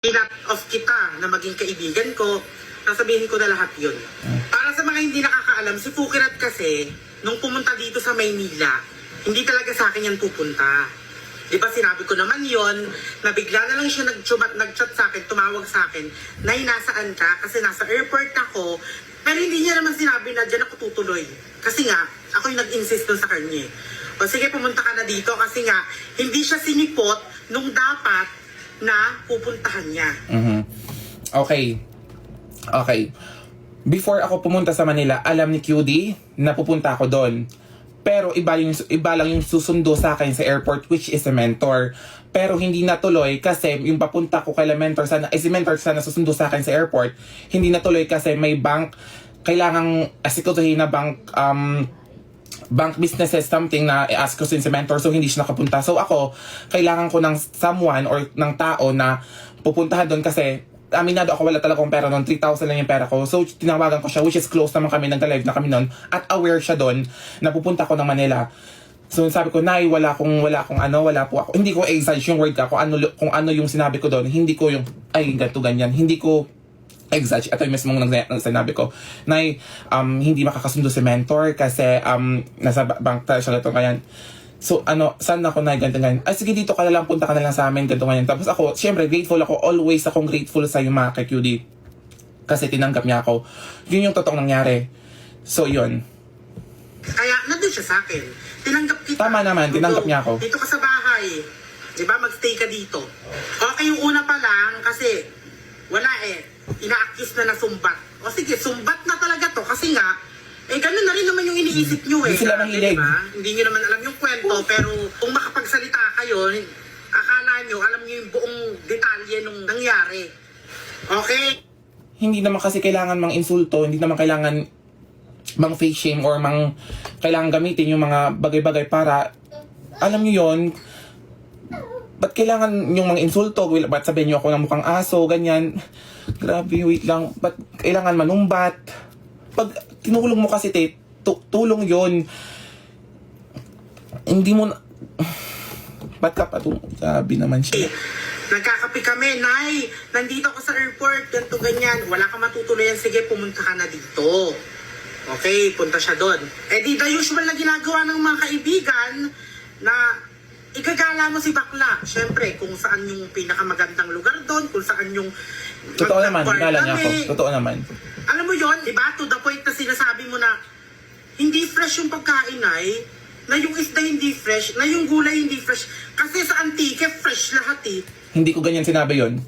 Pinat off kita na maging kaibigan ko, sasabihin ko na lahat yun. Para sa mga hindi nakakaalam, si Fukirat kasi, nung pumunta dito sa Maynila, hindi talaga sa akin yan pupunta. Di ba sinabi ko naman yon na bigla na lang siya nag-chat sa akin, tumawag sa akin, Nay, nasaan ka? Kasi nasa airport ako. Pero hindi niya naman sinabi na dyan ako tutuloy. Kasi nga, ako yung nag-insist dun sa kanya. O sige, pumunta ka na dito kasi nga, hindi siya sinipot nung dapat na pupuntahan niya. Okay. Before ako pumunta sa Manila, alam ni QD na pupunta ako doon. Pero iba lang yung susundo sa akin sa airport, which is a mentor. Pero hindi natuloy kasi yung papunta ko kay mentor sana, si mentor sana susundo sa akin sa airport, hindi natuloy kasi may bank, kailangang asikatuhin na bank businesses, something na i-ask ko si mentor, so hindi siya nakapunta. So ako, kailangan ko ng someone or ng tao na pupuntahan doon kasi aminado ako, wala talaga akong pera noon, 3,000 lang yung pera ko. So tinawagan ko siya, which is close naman kami, nag-live na kami noon, at aware siya doon na pupunta ko ng Manila. So sabi ko, Nay, wala po ako. Hindi ko exage yung word ka, kung ano yung sinabi ko doon. Hindi ko yung, ay, ganyan. Hindi ko exage. Ito yung mismong sinabi ko, Nay, hindi makakasundo si mentor kasi nasa bank tayo siya ganito ganyan. So saan ako na ganyan? Ay sige, dito ka na lang, punta ka na lang sa amin, ganito ganyan. Tapos ako, syempre grateful ako, always akong grateful sa yung mga kay-QD kasi tinanggap niya ako. Yun yung totoong nangyari. So yun. Kaya nandun siya sa akin. Tinanggap kita. Tama naman, tinanggap niya ako. Dito ka sa bahay. Diba? Magstay ka dito. Okay, yung una pa lang kasi wala ina-accuse na sumbat. O sige, sumbat na talaga to kasi nga, ganun na rin naman yung iniisip nyo Hindi sila mahilig. Diba? Hindi nyo naman alam yung kwento, pero kung makapagsalita kayo, akala nyo, alam nyo yung buong detalye nung nangyari. Okay? Hindi naman kasi kailangan mang insulto, hindi naman kailangan mang face shame or kailangan gamitin yung mga bagay-bagay para, alam nyo yun, ba't kailangan yung mga insulto? Ba't sabihin nyo ako ng mukhang aso, ganyan? Grabe, wait lang. Ba't kailangan manumbat? Pag tinulong mo kasi, tulong yon. Hindi mo ba't ka pa sabi naman siya? Nagkakape kami, Nay, nandito ako sa airport, ganito ganyan. Wala ka matutuloyan, sige, pumunta ka na dito. Okay, punta siya doon. Di the usual na ginagawa ng mga kaibigan na igagala mo si bakla. Siyempre, kung saan yung pinakamagandang lugar doon, kung saan yung totoo naman, ginala niya ako. Totoo naman. Alam mo yon, di ba? To the point na sinasabi mo na hindi fresh yung pagkain ay, na yung isda hindi fresh, na yung gulay hindi fresh. Kasi sa Antique, fresh lahat eh. Hindi ko ganyan sinabi yon.